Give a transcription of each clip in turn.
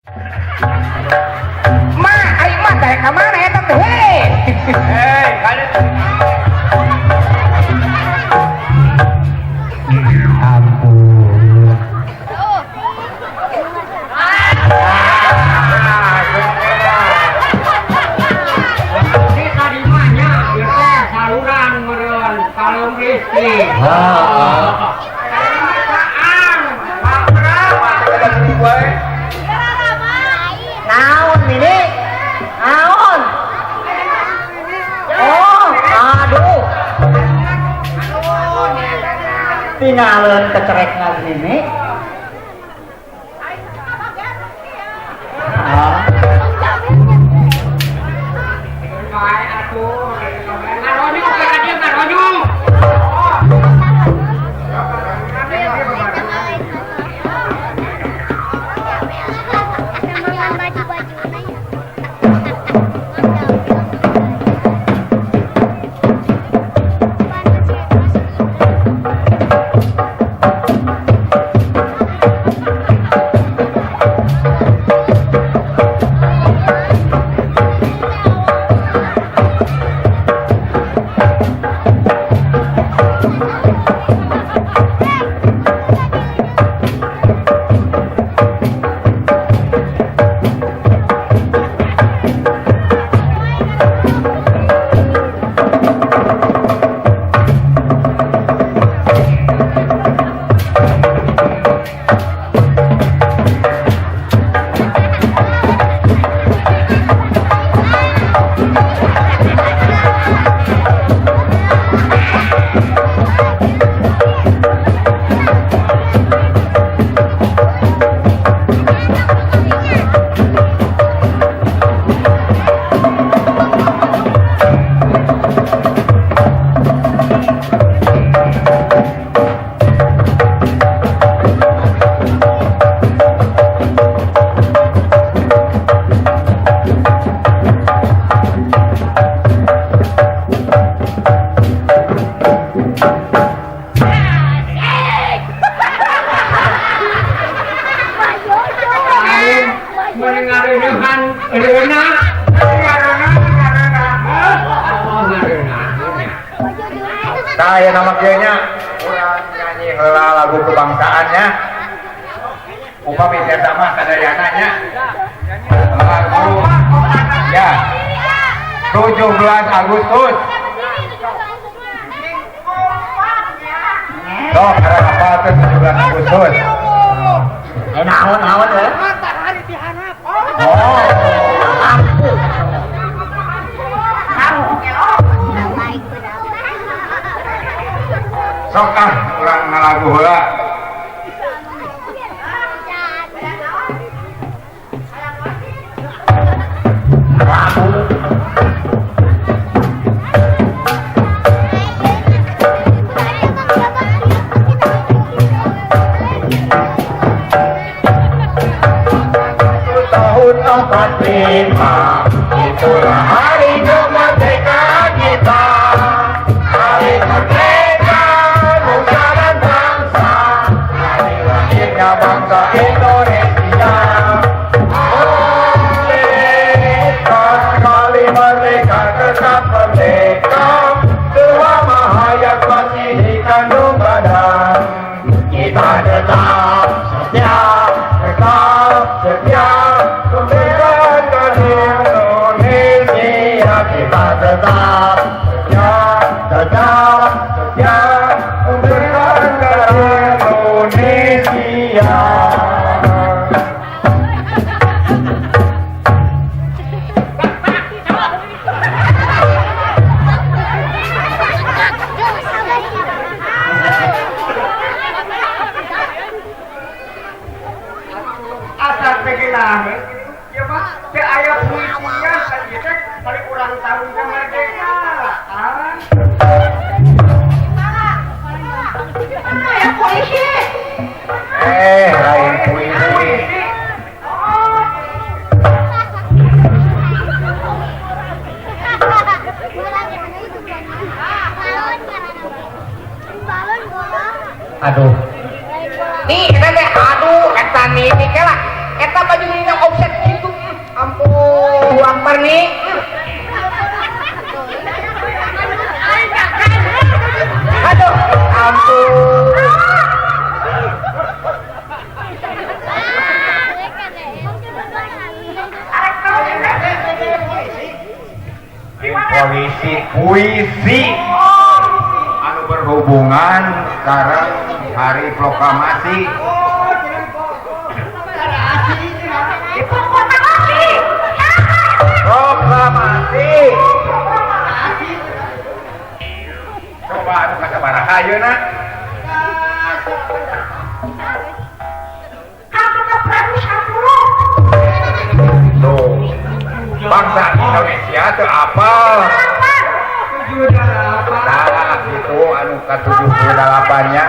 Mah, aing mah dari kamana eta teh? Hei, kalian ampun. Kita di mana? Kita saluran meren kalau istri. Naon ini? Naon? Oh, aduh. Tinggalin kecerek ngagini. Saya nama kieunya urang nyanyi heula lagu kebangsaannya. Upami eta mah sadayananya. Lagu ya 17 Agustus. Sok ada apa teh 17 Agustus? Naon we? Oh. Sok urang ngalagu heula. Tahun 45 itulah hari kemerdekaan kita. Hari merdeka nusa dan bangsa, hari lahirnya bangsa Indonesia. Merdeka sekali merdeka tetap merdeka, selama hayat masih dikandung badan. Kita tetap setia, tetap setia. Kita tetap setia untuk bangsa Indonesia. Asal pegilah, ya Pak, ke ayat puisian tadi teh kali ulang tahun merdeka. Ya polisi. Lain puisi. Aduh. Nih, eta teh aduh eta nih kela. Eta baju dina Warni. Aduh, ampun. Polisi puisi anu berhubungan sekarang hari proklamasi. Proklamasi. Coba anu kata baraha ayeuna. Tuh. Bangsa Indonesia itu apa? Nah, itu anu ke-78-nya.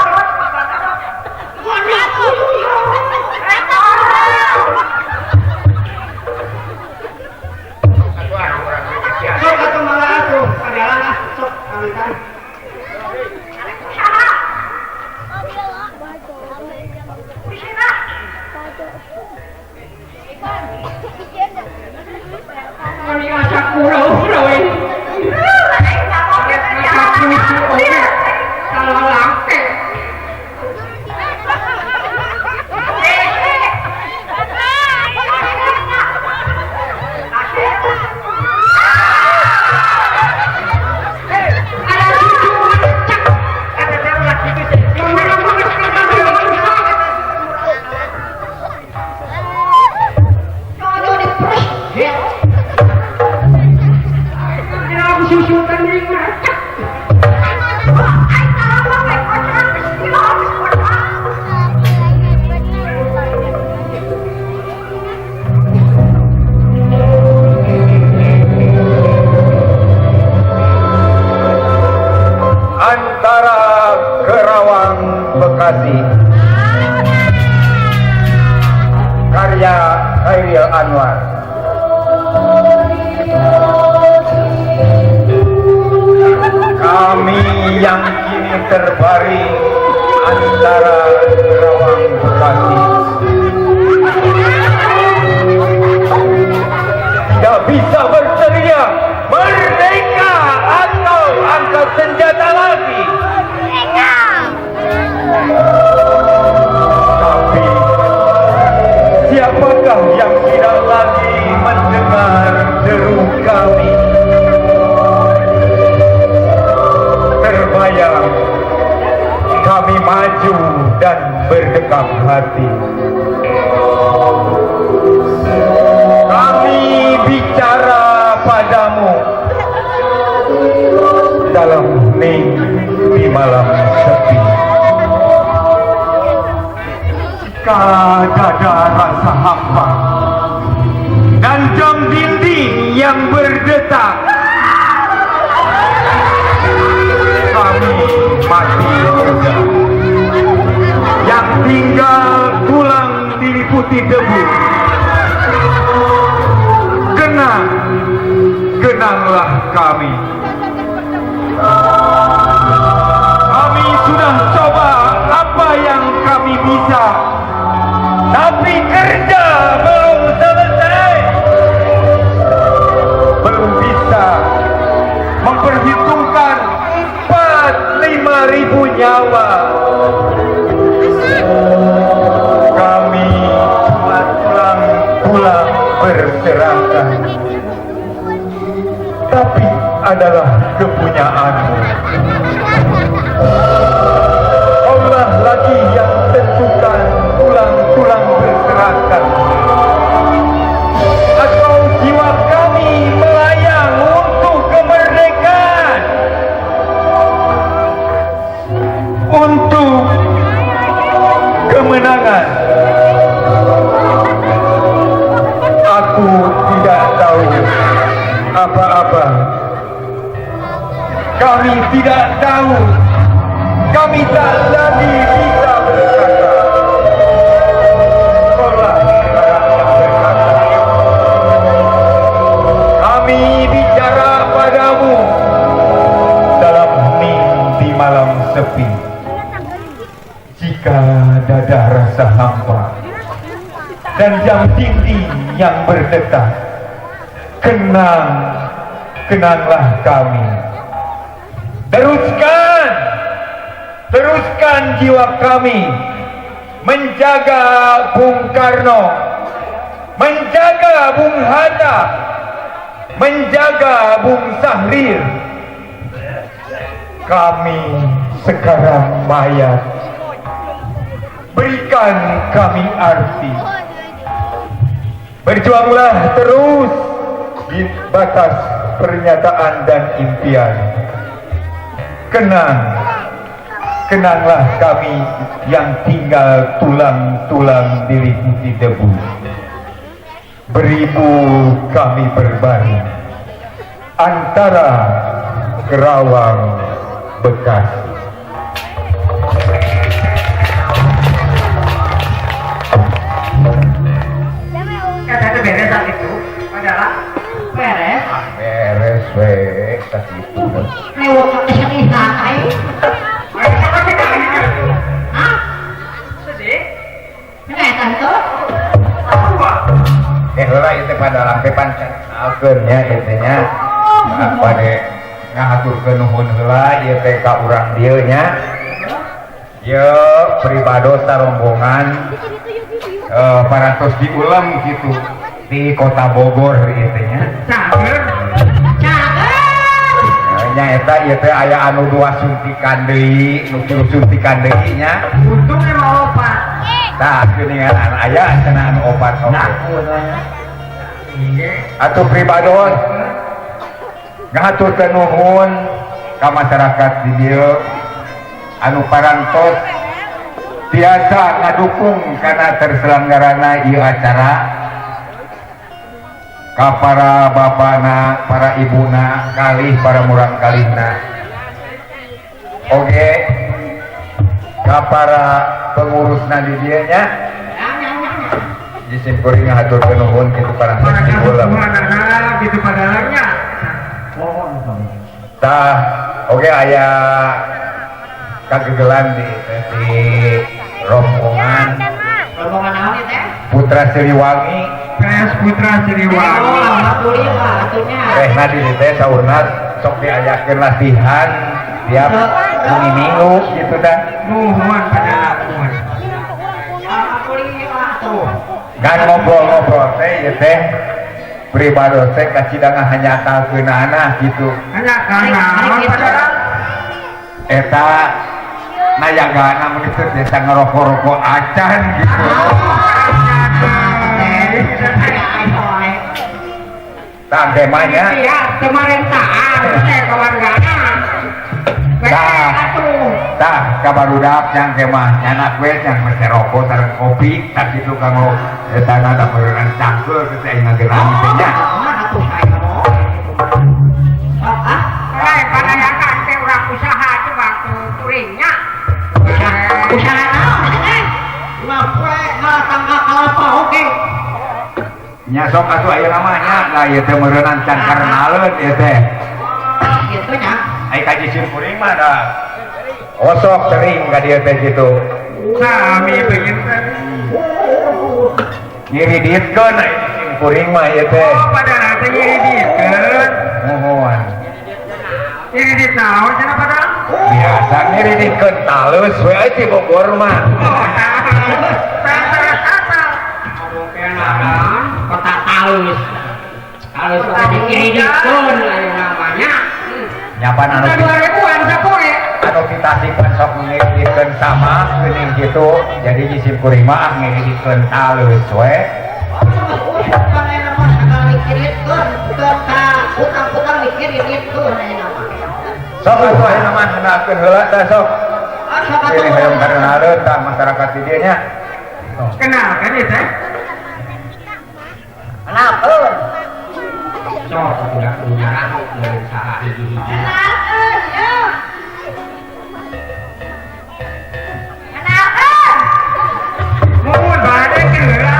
Karya Khairil Anwar. Kami yang kini terbaring antara Kerawang Bekasi tidak bisa berteriak merdeka atau angkat senjata lagi. Tapi siapakah yang tidak lagi mendengar deru kami? Terbayang kami maju dan berdekap hati. Kami bicara padamu dalam mimpi malam sepi. Jika dada rasa hampa dan jam dinding yang berdetak, kami mati juga. Yang tinggal tulang diliputi debu. Genanglah kami. Kami sudah coba apa yang kami bisa, tapi kerja belum selesai. Belum bisa memperhitungkan 4-5 ribu nyawa. Kami cuma pulang berserakan, tapi adalah kepunyaanmu. Allah lagi yang tentukan tulang-tulang berserakan, atau jiwa kami melayang untuk kemerdekaan, untuk kemenangan. Aku tidak tahu apa-apa. Kami tidak tahu. Kami tak lagi bisa berkata. Allah sekarang yang berkata. Kami bicara padamu dalam mimpi malam sepi. Jika dada rasa hampa dan jam dinding yang berdetak, kenanglah kami. Teruskan jiwa kami menjaga Bung Karno, menjaga Bung Hatta, menjaga Bung Sahrir. Kami sekarang mayat, berikan kami arti. Berjuanglah terus di batas pernyataan dan impian. Kenanglah kami yang tinggal tulang-tulang diliputi debu. Beribu kami berbaring antara Kerawang, Bekasi. Kata itu beres saat itu, adalah Beres. Beres weh, kasih itu. Lewat ke sini santai. Hah? sedih. Kenaikan tuh? Lah itu pada lampe pancen akhirnya itunya apa deh ngaturkeun nuhun heula ieu teh ka urang dieu nya. Ye pribadi rombongan parantos diulam gitu di kota Bogor ieu teh nya. Cager. Nya eta ieu teh aya anu dua suntikan deui, nu tilu suntikan deui nya. Untungnya mau opat. Tah geuningan aya cenah anu opat oge. Atuh pribadon ngaturkeun nuhun ka masyarakat di dieu anu parantos tiasa ngadukung kana terselenggarana ieu acara, ka para bapana, para ibuna, kalih para murang kalihna, oge ka para pengurusna di dieu nya. Jisim kuring ngaturkeun nuhun kitu parantos di ulam. Gitu padalanya. Tah oge aya kagegelan di rombongan Rombongan naon ieu teh? Putra Siliwangi. PS Putra Siliwangi. Oh, alhamdulillah atunya. Rehna di teh saurna sok diajakeun latihan tiap minggu gitu dah. Nuhun pada nuhun. Alhamdulillah tuh. Kan ngobrol-ngobrol teh ieu teh pribadi teh kacidanga hanyatalkeunana gitu. Hanya karena pada Eta nayagana mun teh desa ngerokok-rokok acan gitu. Tah temanya ya pemerintahan keluargana. tah kabarudak yang kemah nyanak we yang merokok sareng kopi tak gitu kanggo eta na beureunan cangkeul teh aing ngagelan teh nya. Kayak panayakan teh urang usaha coba turingnya. Usaha naon teh? Ngapoe ngatangga kalapa oge. Nya sok atuh aya namanya da ieu teh meureunan can karnaeun ieu teh. Gitu nya. Ai ka jisim kuring mah da osok tering ka dieu teh gitu. Sami pengen Ngiriditkeun ai jisim kuring mah ieu teh. oh pada teh ngiriditkeun. Mohon. Ngiridit naon cenah pada? Biasa ngiriditkeun talus we ai ti Bogor mah. Oh, terus apa? Kota Talus. Talus kota dikiridikeun aya namanya. Nyapan anu 2000-an sapure. anu ditasikeun sok ngiriditkeun sama geuning kitu jadi jisim kuring mah ngiriditkeun talus we. Sok atuh ayeuna mah ngenakeun heula tah sok. Ini hayang kareunareun tah masyarakat di dieu nya. Kenalkan ya teh. Kenalkeun. Sok tidak punya dari saha hiji-hiji. Mohon bade keula.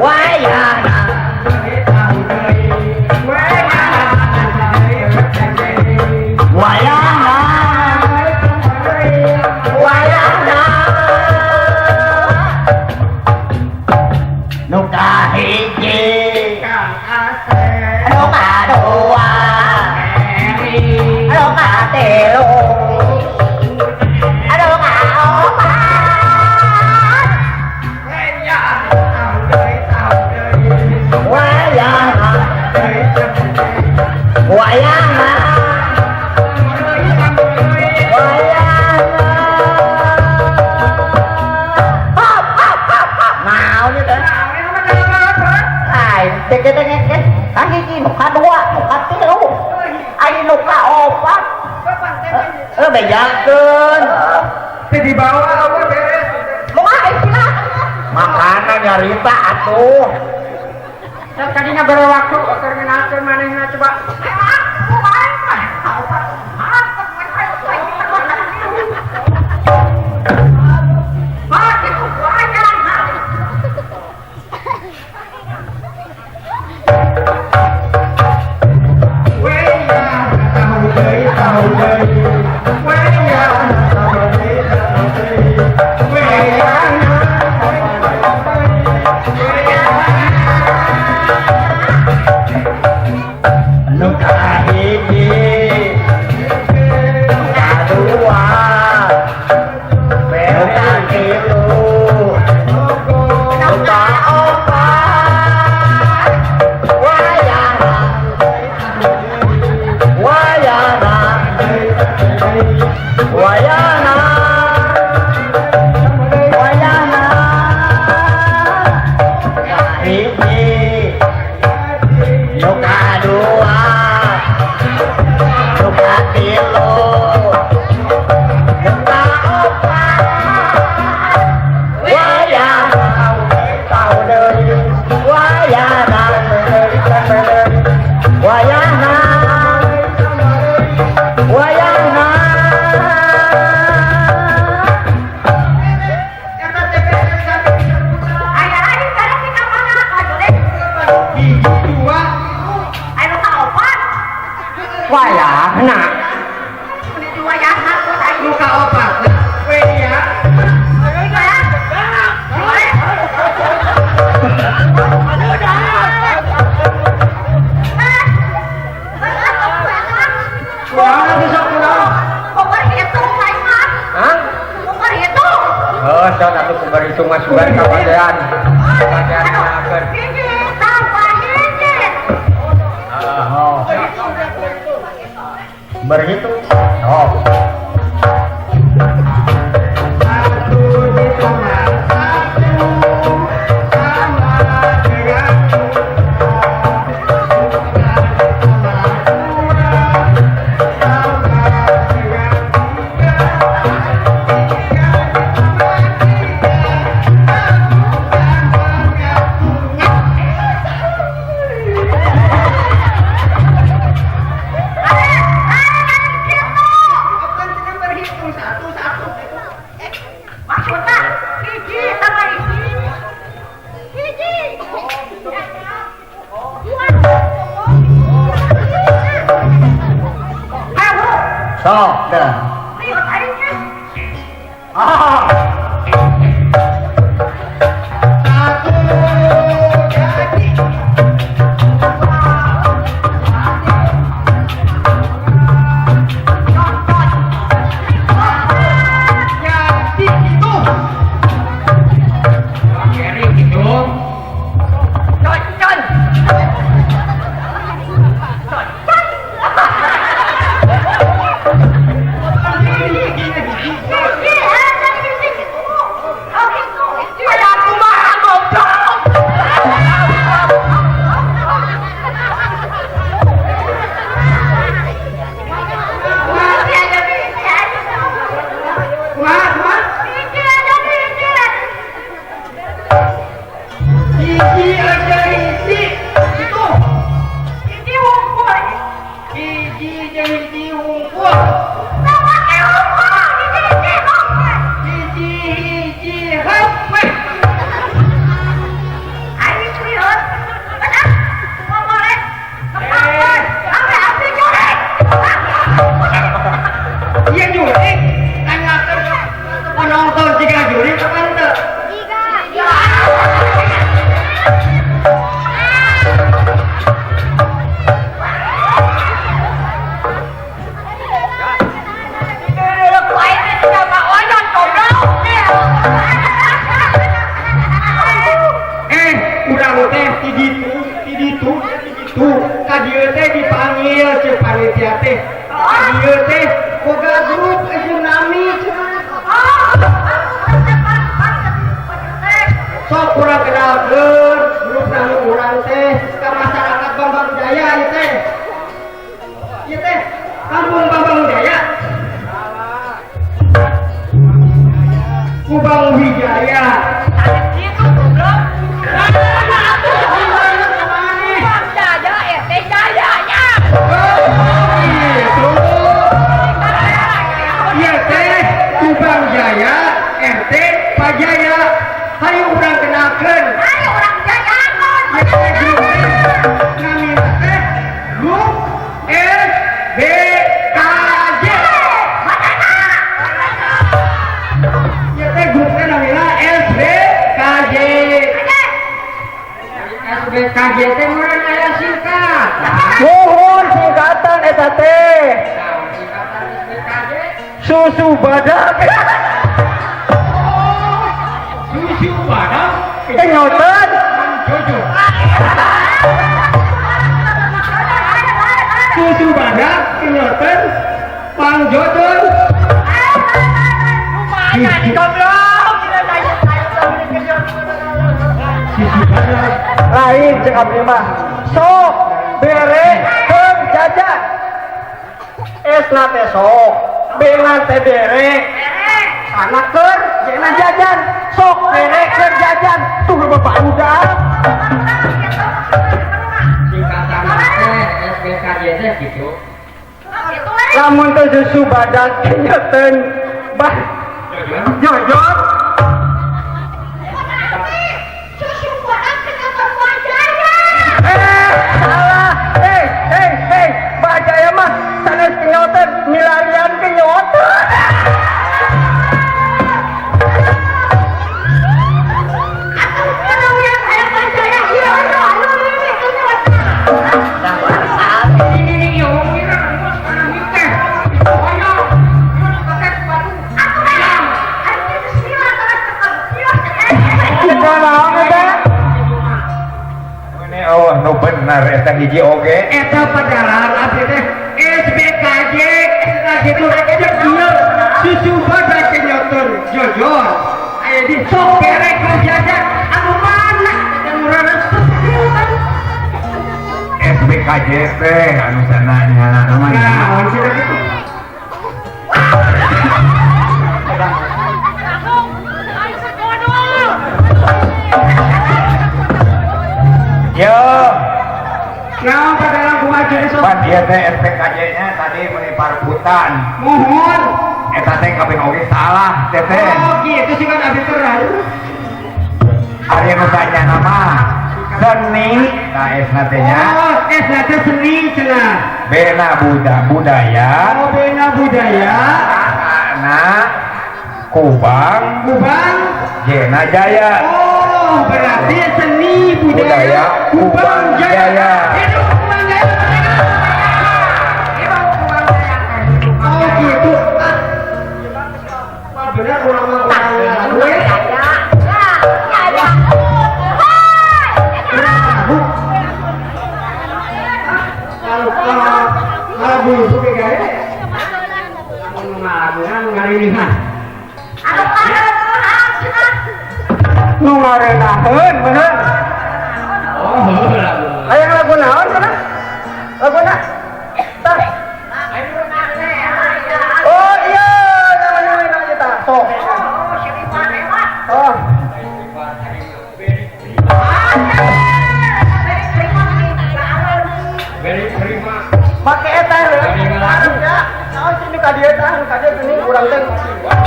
wayana wayana wayana nu kahiji nu kadua nu katilu nu kaopat wayana wayana kahiji nu kadua nu katilu aya nu kaopat bejakeun di bawah apa beres moal istilah makana nyarita atuh tadinya berwaktu terminalkan manehna coba nu kahiji nu kadua nu katilu nu kaopat wayana wayana wayana wayana kahiji nu kadua nu katilu nu kaopat wayana tau deui wayana wayana wayana wayana luka opat ya oh so atuh kubar hitung mah sugan kapadean nganakeun berhitung oh sok dah Keri gitu. gitu kadieu teh dipanggil ceu panitia teh kadieu teh boga grup tsunami sok urang kenalkeun grup nanu urang teh ka masyarakat Bambang Jaya ieu teh kampung Bambang Jaya Kubang Wijaya Kubang Jaya RT Pak Jaya hayu urang kenalkeun Ayo orang jajangan. grup SBKJ ya teh grupnya namanya SBKJ SBKJ teh meureun aya singkat Nuhun singkatan eta teh. Susu badak. susu badak Kenyotan. jojo susu badak kenyotan Bang Jojon Rumahnya di goblok. susu badak Lain cek abdi mah. Sok bere keur jajan. Esna teh sok. Bengan teh bere. Sana keur jenah jajan. Sok bere keur jajan. Tuh bapak Singkatan teh SBKJ teh gitu. lamun teh susu badak kenyoten bah jojon. Salah. Bajaya mah sanes kenyoten milarian kenyoten. Oh, nu benar eta hiji oge. eta padaran abdi teh SBKJ itu cek ieu susu badak kenyoton jojon aya di sok bere keur jajan anu mana dan murah SBKJ teh anu sananya namanya. nah kita gitu Yo, nah padaran kumaha jadi sok pan ieu teh SBKJ-nya tadi meuni parputan. mohon Eta teh kabeh oge salah, teteh. oh gitu sih kan abdi terang Ari nu tanya nama seni ka esna teh nya. oh nanti seni cenah Bena budaya. oh bena budaya Ana Kubang kubang Jena Jaya. oh berarti seni budaya kubang jaya hidup kubang jaya oh gitu ah benar orang-orang gue kalau bulu kayak gaya ngarinihan Nu ngarenaheun bener. Oh, lah. Aya lagu naon cenah? Laguna. Tah. Oh iya, namanya kita. Sok. Oh. Beri terima. Make eta ya. Naon sini ka dieu tah, ka dieu geuning urang teh.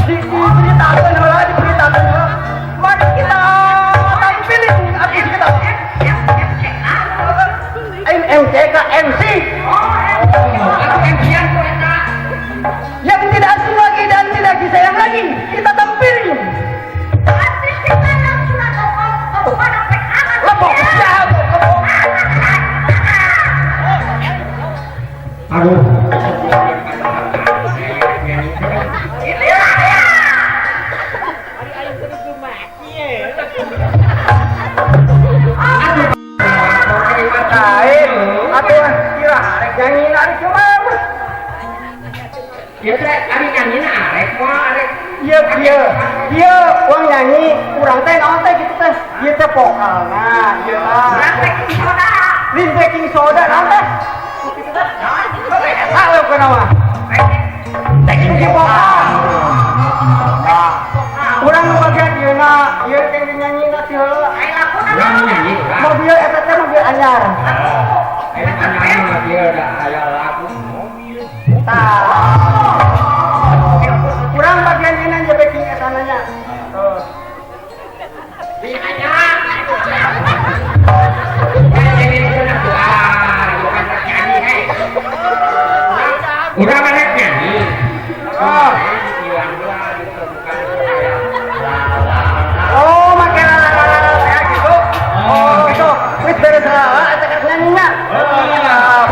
Diberitakeun heula, diberitakeun heula. Mari kita tampilin abdi kita. MCK MC. Yang tidak asing lagi dan tidak disayang lagi, kita tampilin. Lebok jago, lebok. aduh Ya teh ari nyanyi arek mah arek. Dia uang nyanyi kurang teh naon teh gitu teh. Ieu teh vokalna, ieu mah. Baking soda. Lin baking soda naon teh? Eta we kunaon? Baking vokal. Urang nu bagian ieuna, ieu teh nyanyi na si heula. Urang nyanyi. Mobil eta teh mobil anyar. Eta kan mah dia ada aya lagu mobil. Kurang bagian ini aja baking etananya. Di aja. Jadi kena doa, bukan nyanyi hei. Udah banyak nyanyi. Oh, makin kayak gitu. Oh, gitu. Wis beres lah, eta kan nyanyinya.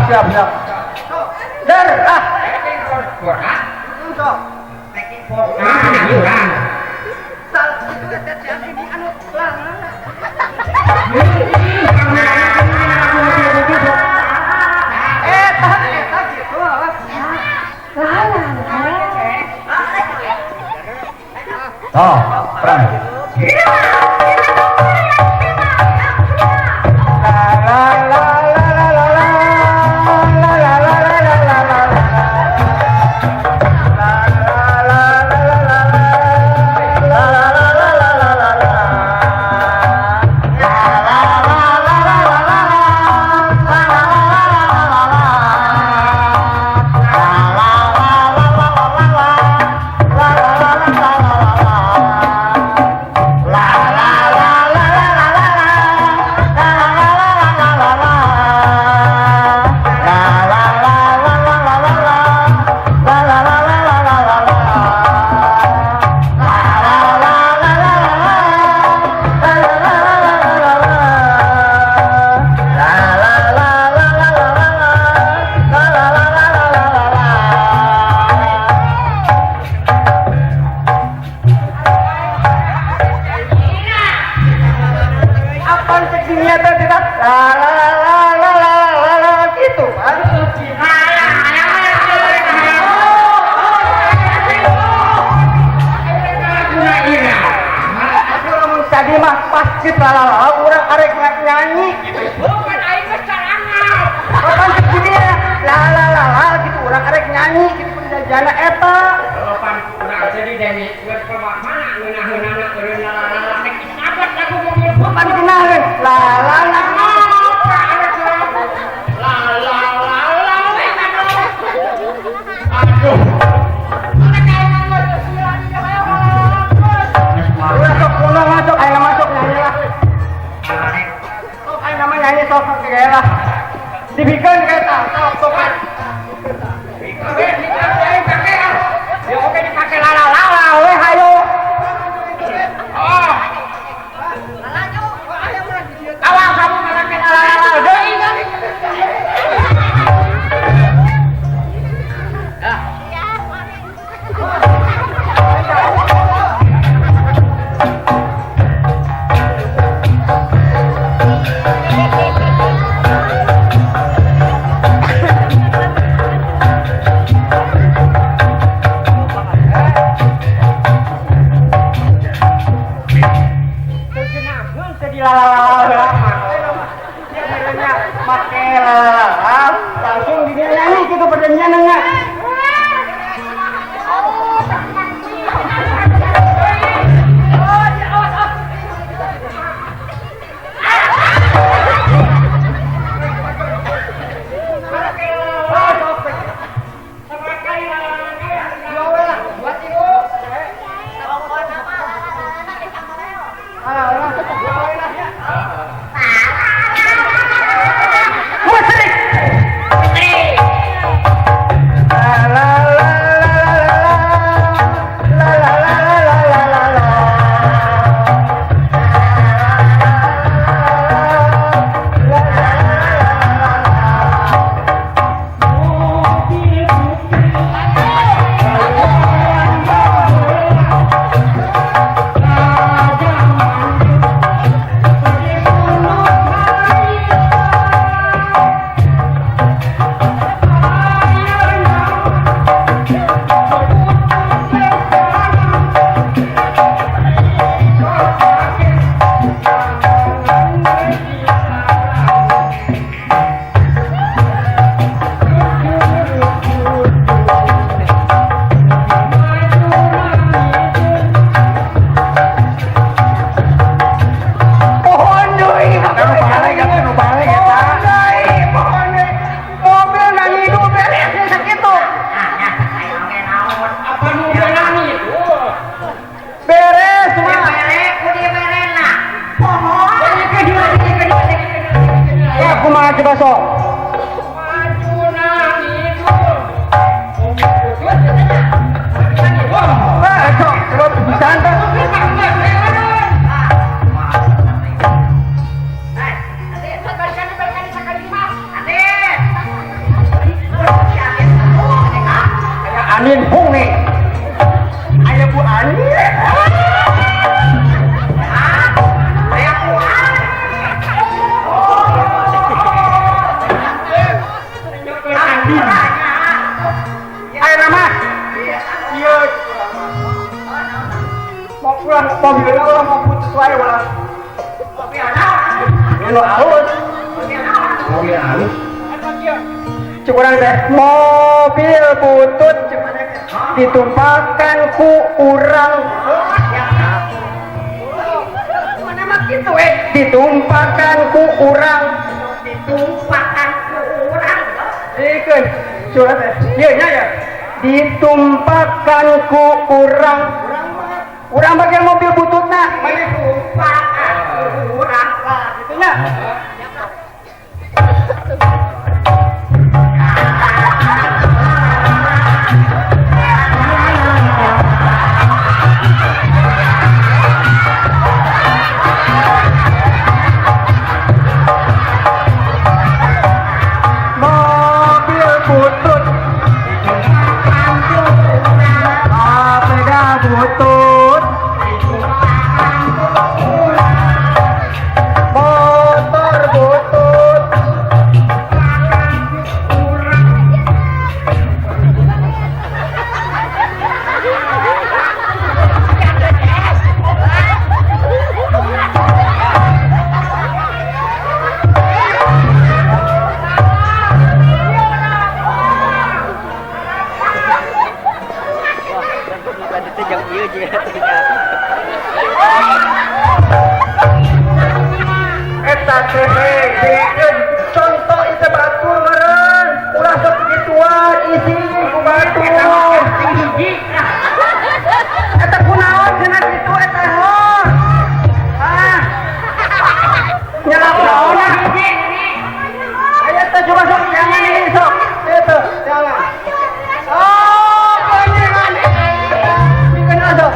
Siap. Der, ah. Sok. Nyanyi urang. Eta gitu. Oh, perang. Gitu kan. Tadi mah pasti lalala urang arek nyanyi. Bukan aing mah carangan. Kapan segini ya? Lalala gitu urang arek nyanyi gitu penjajana eta. Kapan urang jadi demi buat mana ngeunah-eunahna eureun lalala teh sabat lagu mobil Kapan dinaheun? Lalala. Udah sok kuno masuk, ayo masuk nyanyi lah. Sok ayo nama nyanyi sok kayak lah. Dibikin kayak tak, sok kan. Ya oke dipakai Lalala, weh hayo. Awang kamu pakai lalala, deui kan. Langsung dia nyanyi gitu perjanjiannya. coba sok. Maju nang itu. Sok, coba santai. Anin hung nih. Ayo Bu Anin. Ayo nama. Iya. Mau pulang, mau bilang orang mau putus wae ulah. Lo halus. Mobil halus. Cukuran teh mobil butut ditumpahkan ku urang. Ditumpahkan ku urang. Ikeun surat teh. Ieu nya ya. Ditumpahkan ku urang. Urang bagian mobil bututna. Ditumpahkan ku urang. Gitu nya. Mobil butut sepeda butut motor butut eta teh bikin contoh itu batur meureun ulah sok gituan isi ku batur eta kunaon cenah kitu eta hor nyala naon aya teh coba sok jangan ini sok itu jangan oh kenyangan bikin sok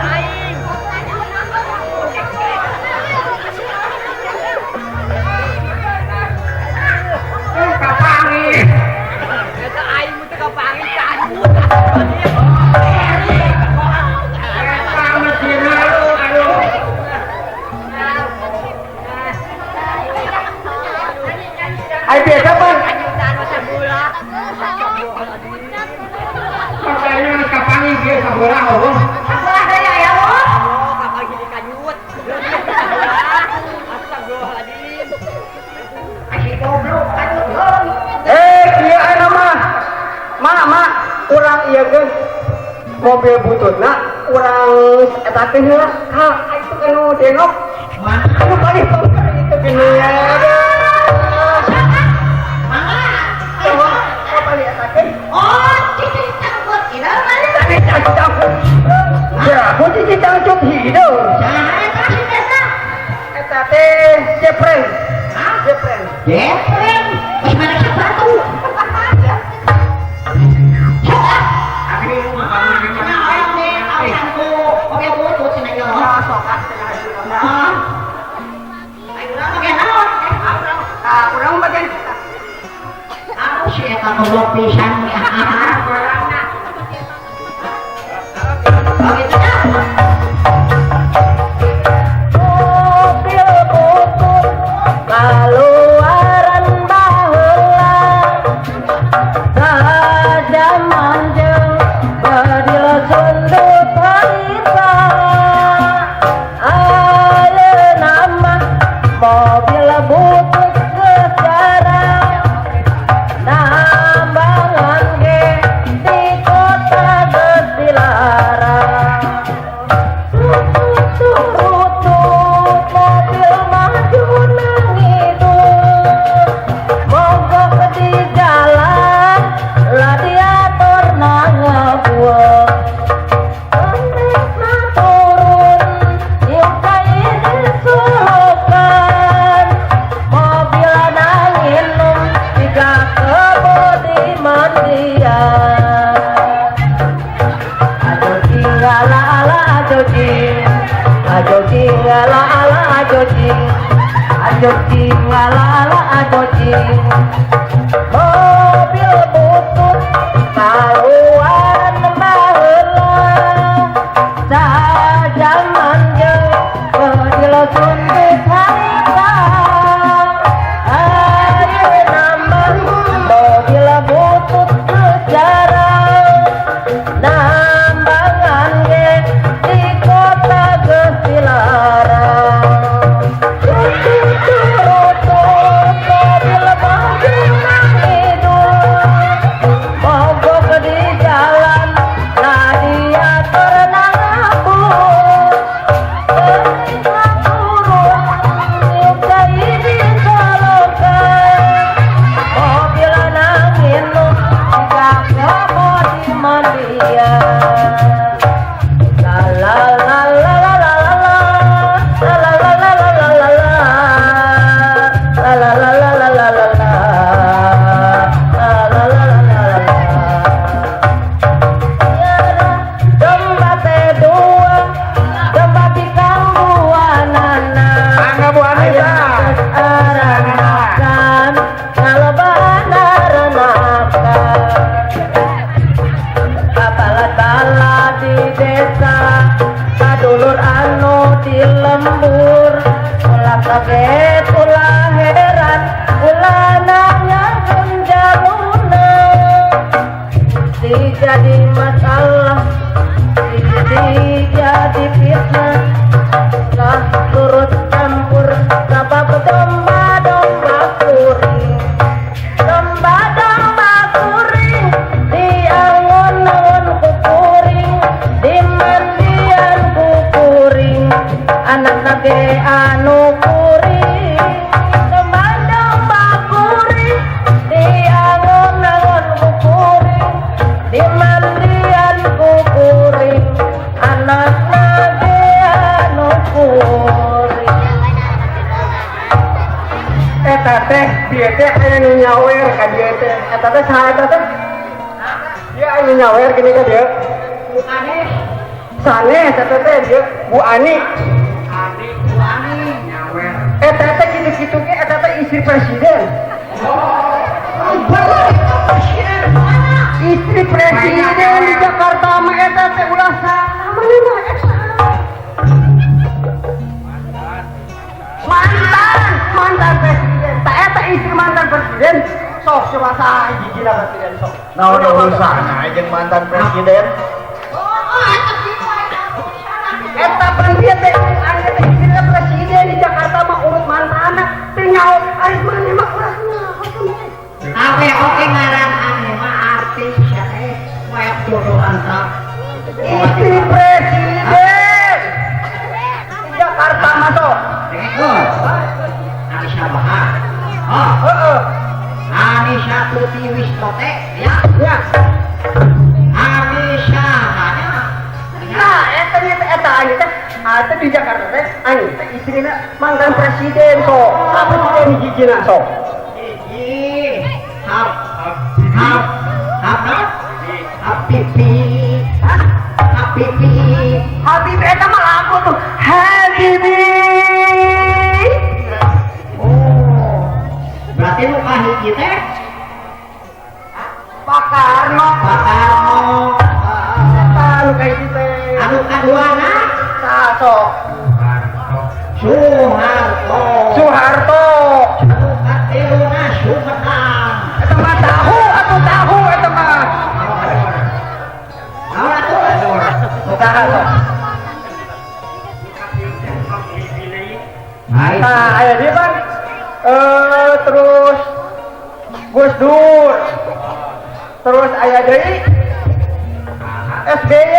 Ai biasa pan Makanya kapangi dia sabora Allah. kieu aya mah urang ieu geus mobil bututna urang eta teh heula ka itu anu denok anu balik itu gini ya ya, kunci cangcut hidup. Eta teh jepren. Jepren. Gimana sepatu? Urang bagian Aku sih akan ngobrol pisan ya. mobil butut kaluaran baheula zaman jeung badil sundut harita ayeuna mah mobil butut geus jarang nambangan ge ajocing lalala ajocing mobil butut kaluan baheula sajaman jeung kedil sundut harita ayeuna mah mobil butut sejarah nambangan ge di kota Gesilarang kaget ulah heran ulah nanya jaluna jadi masalah jadi fitnah lah turut campur sabab domba kuring diangon-angon kukuring dimandian kukuring anak nage anu kuring domba kuring diangon-angon kukuring dimandian kukuring anak nage anu kuring eta teh dia teh aya nu nyawer ka dieu teh eta teh saha eta teh dia aya nu nyawer gini ka dieu Bu Ani sanes eta teh dieu Bu Ani Bu Ani nyawer eta teh kitu-kitu ge eta teh istri presiden istri presiden di Jakarta mah eta teh ulah saha manehna eta mantan presiden tak eta istri mantan presiden sok coba saha hiji presiden sok naon urusanna jeung mantan presiden eta presiden teh anu teh istri presiden di Jakarta mah urut mantana teh nyaho ari maneh mah urasna Awe oke ngaran ane mah artis ya teh moyak jodohan tak istri presiden di Jakarta mah sok Anisha Bahar heeh Anisha Tuti Wisnote ya ya Anisha nah eta ani teh ada di Jakarta teh ani teh istrina mantan presiden sok presiden hijina sok Habib eta mah lagu tuh Habibi berarti lu kahiji teh Pak Karno anu kayak gitu teh anu kaduana sok Soeharto anu katiluna Sumedang eta mah tahu eta mah naon atuh saha sok nah aya dia kan terus Gus Dur terus aya deui SBY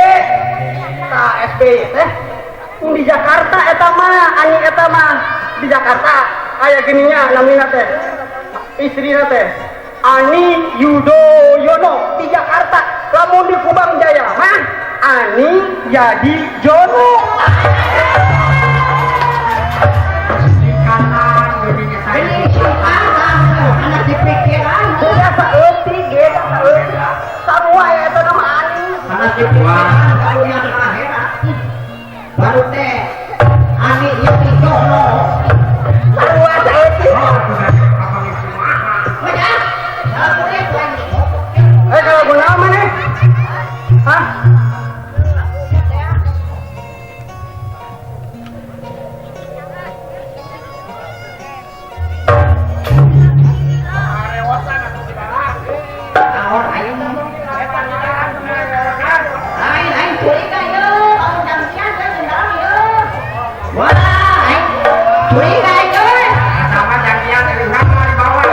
nah SBY teh di Jakarta eta mah di Jakarta aya gininya namina teh istrina teh Ani Yudhoyono di Jakarta lamun di Kubang Jaya mah Ani jadi Jono anak dipikiran sudah saeutik ge sarua eta nama Ani anak dipikiran dunia akhirat baru teh ani ieu jono sarua Kalau gue nama nih? Hah? sama janjian dari mana di bawah.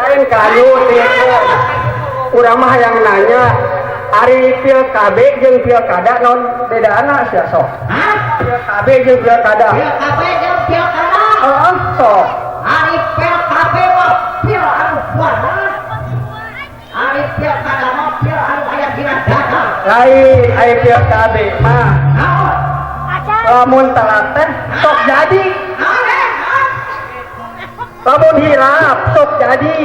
Lain kayu itu. Urang mah yang nanya. Ari pilkada jeung pilkada non beda anak sih sok. Pilkada jeung pilkada. Sok. Lain ai pilkada mah. Lamun telaten sok jadi. Lamun hilap sok jadi.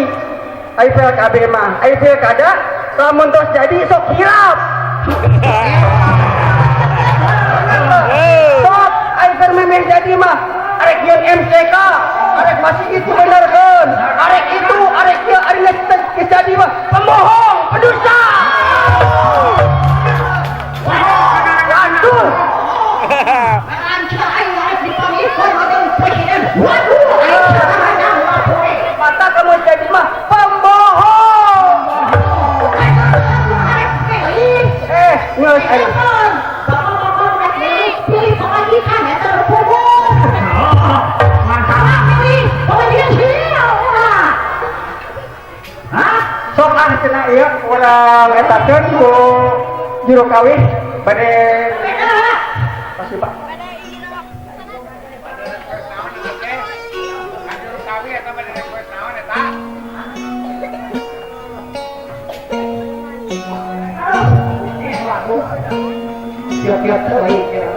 Ai pilkada mah. Ai pilkada lamun tos jadi sok hilap. Sok ai keur memeh jadi mah. Arek yeun MCK, arek masih itu benerkeun. Arek itu, arek ieu ari geus jadi mah pembohong, pendusta. Aduh. Mata kamu jadi mah pembohong. Ngeus ayo. Sok cenah ieu urang etakeun ku juru kawin bade kasih Pak. Siap-siap baik ya.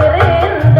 Rindu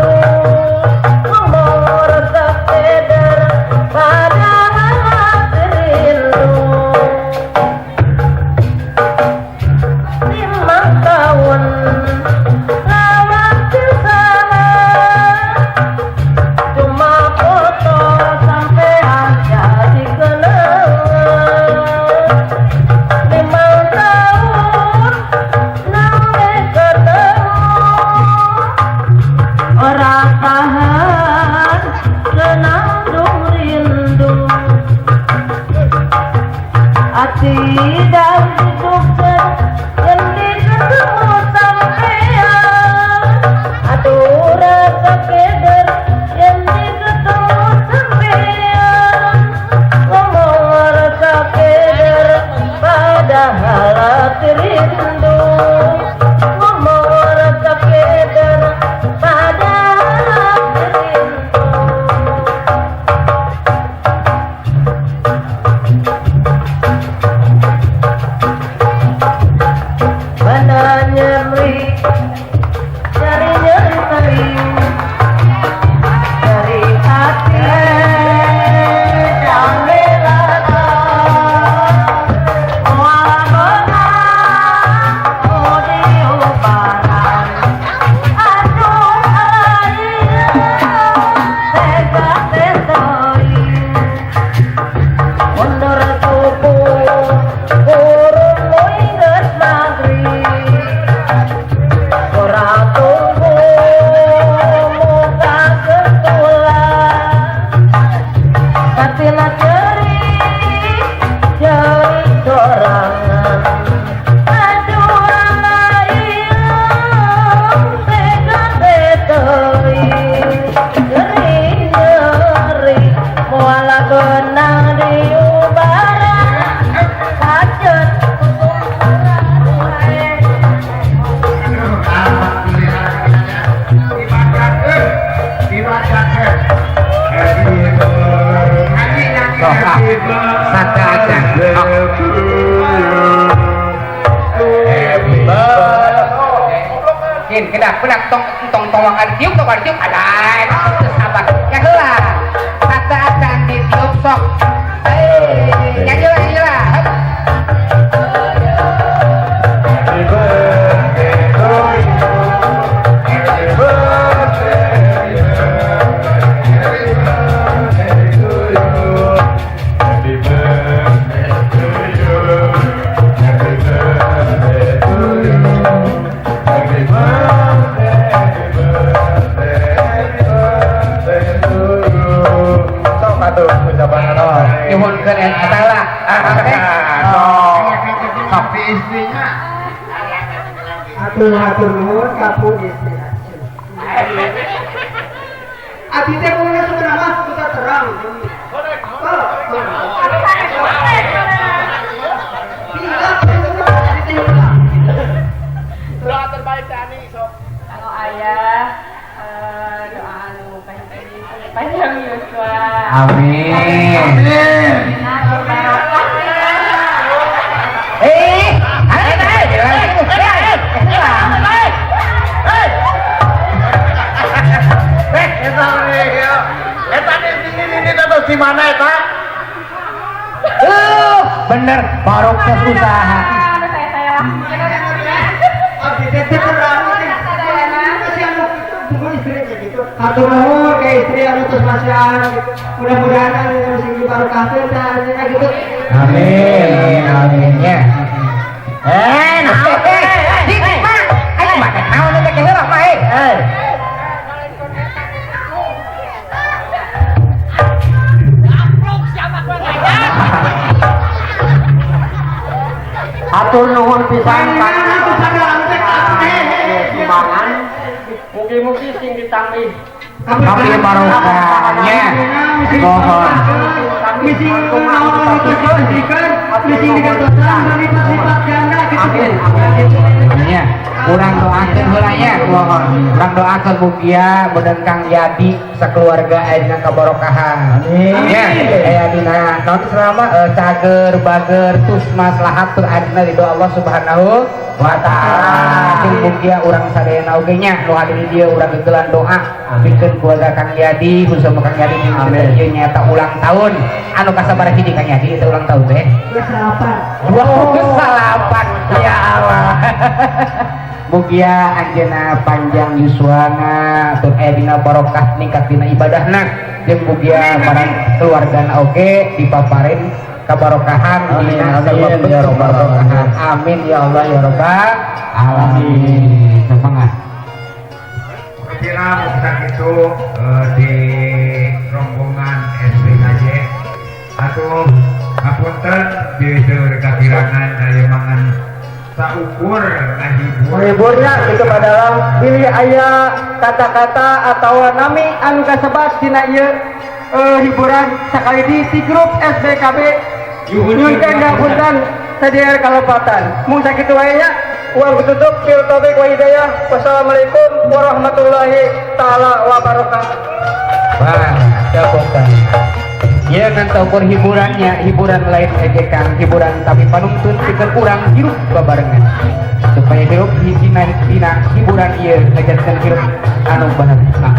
dan dudukkan yang ketemu sampean. Aduh rasa keder yang ketemu sampean. Ngomong rasa keder padahal hati rindu. Ngomong rasa keder padahal hati rindu. Mana nyeri, nyari nyeri, nyeri hati yang melata. Walau mau diubaran, aduh air tega tetoi. Mundur tubuh kurung moinget maghrib. Ora tunggu muka ketulan. Katila ceri sorangan. Aduh alayang tega tetoi. Nyeri muala benang diubaran. Kajet Saka aja. Kin kedak tong towakan tiup ada. Sabar. Ya heula. Saka acan ditiup sok. Ya jelas. Nyuhun ke adalah tapi istrinya Atur nuhun kapun istri. Abdi teh punya sebenarnya kita terang. Doa terbaik tani sok. kalau ayah doa anu panjang Yuswa. amin di mana eta? bener barokah usaha Abdi teh terang. Atur nuhun ke istri anu tos masihan. Mudah-mudahan anu sing dibarokahkeun tah gitu. amin ya ayo makan naon teh ke heula mah Atur nuhun pisan Sumbangan. Mugi-mugi sing ditambih. kami barokahnya mohon misi naon tujuan dikeun misi digatosan berlipat-lipat ganda gitu. ya urang doakeun heula nya mohon urang doakeun mugia beudang Kang Yadi sakeluarga aya dina kabarokahan ya aya dina naon selama cager bager tus maslahat tur adina ridho Allah Subhanahu wa taala sing mugia urang sadayana oge nya nu hadir di dieu urang gegelan doa pikeun keluarga Kang Yadi khususna Kang Yadi ieu nyata ulang tahun anu kasabaraha hiji Kang Yadi teh ulang tahun teh salapan ya Allah mugia anjeunna panjang yuswana tur aya dina barokah ningkat dina ibadahna jeung mugia barang keluargana oge dipaparin kabarokahan dina sabab kabarokahan amin ya Allah ya rabbal alamin semangat kira bukan itu di rombongan SPKJ atau Ngapunten bisa kakirangan saya mangan saukur ngahibur. Menghiburnya itu dalam pilih ayah kata-kata atau nami anu kasebat tina ieu hiburan sakali di grup SBKB nyunkeun ngapunten sadieur kalopatan. Mung sakitu wae nya. Uang tutup bil taufik wa hidayah. Wassalamualaikum warahmatullahi taala wabarakatuh. Wah, capokan. Ya kan ukur hiburannya, hiburan lain ejekan, hiburan tapi panuntun pikeun urang hirup babarengan. Supaya hirup hijina hiburan ieu ngajadkeun hirup anu bahagia.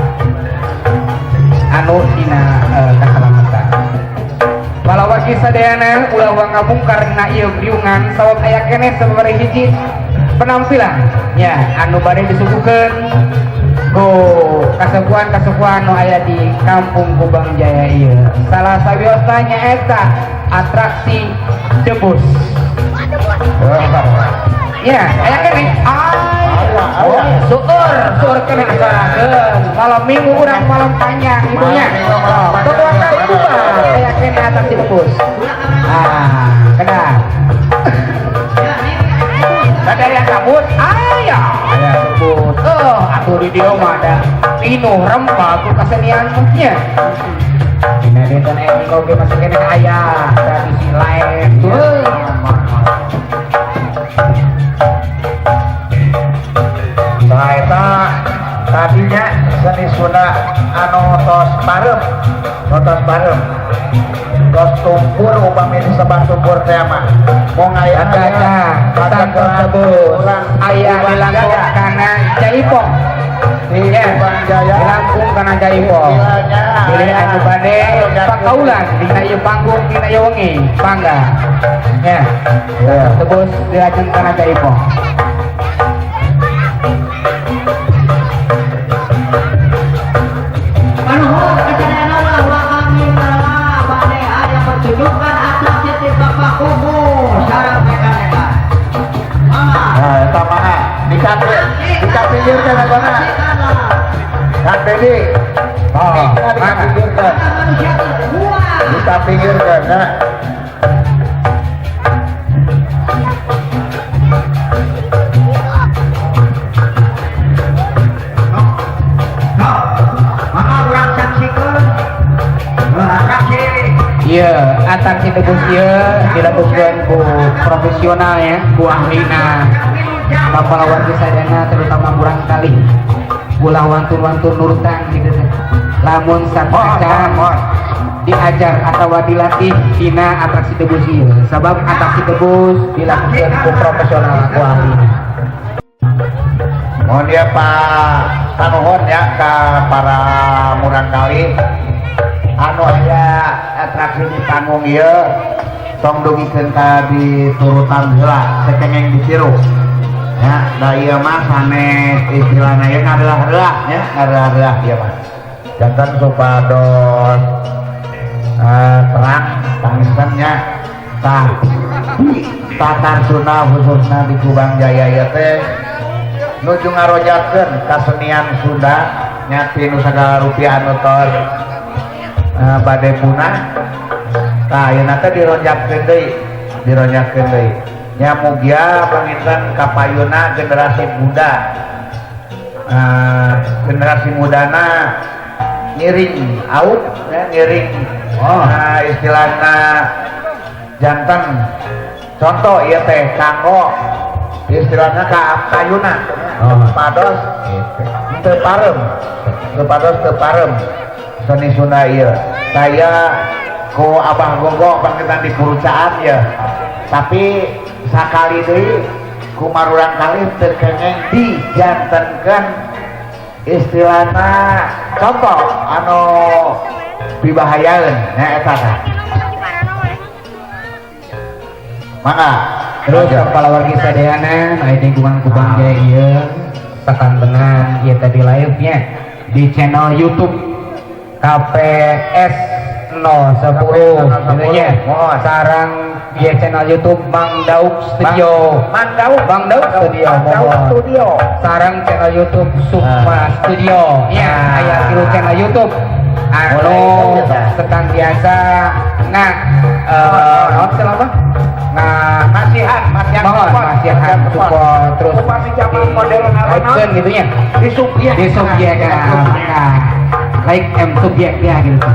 Anu dina kasalamatan. Palawaki sadayana ulah wangabungkar na ieu biungan sawab aya keneh sababaraha hiji penampilan ya anu bade disuguhkeun ku kasepuan nu aya di Kampung Kubang Jaya ieu. Salah sawiosna nyaeta atraksi debus. Ya, aya keneh. Suur keneh asalakeun. Malam Minggu urang malam panjang ibunya. Ketua kali aya keneh atraksi debus. Kena. Sadaya kabut aya sebut atuh di dieu mah ada pinuh rempah ku kasenian nya dina dinten emi oge masih kene aya tradisi lain teuing Saeta tadinya seni Sunda anu tos barem tos tumpur upami disebat tumpur teh mah mung aya ada tersebut aya di Lampung kana Jaipong Lampung kana Jaipong pilih anu bade pakaulan dina ieu panggung dina ieu wengi pangga ya tersebut diajeun kana Jaipong. Manuhun kesadayana ulah kami telah bade aya pertunjukan atraksi ti Bapak Kubu sareng mereka-mereka. nah eta mah dikapinggirkeun agona Kang Dedi dikapinggirkeun Manusia terkuat. dikapinggirkeun nah Maka urang saksikeun atraksi Iya, atraksi debus ieu dilakukeun ku profesional ya, ku ahlina. Papalawan sadayana terutama murang kali. Ulah wantun-wantun nurutan gitu teh. Lamun sapisan diajar atawa dilatih dina atraksi debus ieu. Sabab atraksi debus dilakukeun ku profesional ku ahlina. mohon dia Pak sanuhun ya ka para murang kali anu aya atraksi di panggung ieu tong dugikeun ka diturutan heula sekengeng ditiru ya da ieu mah sanes istilahna ieu ngarelah-relah ya ngarelah-relah ieu mah janten supados terang tangisannya tatar Sunda khususna di Kubang Jaya ieu teh nuju ngarojakeun kasenian Sunda nya ti nu sagala rupiah anu tos bade punah tah ayeuna teh dironjakeun deui nya mugia panginten kapayuna generasi muda generasi mudana ngiring aut ya ngiring istilahna janten contoh ieu teh kanggo istilahnya kayuna pados teu parem seni Sunda ieu saya ku abah gogo bangkitan di Purucaan ya tapi sakali deui ku marurang kali teu kengeng dijantenkeun istilahna contoh anu bibahayaeun nya eta tah mangga Terus kepala wargi sadayana aya di Kubang Jaya ieu sakantengan ieu tadi live-nya di channel YouTube KPS 010 gitu nya. Sareng di channel YouTube Mang Dauk Studio. Mang Dauk Studio. Sareng channel YouTube Sukma Studio. Ya, aya tilu channel YouTube anu sekan biasa selama masihan support terus upami zaman modern like gitu ya di subjek like subjek ya gitu.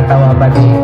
atau apa di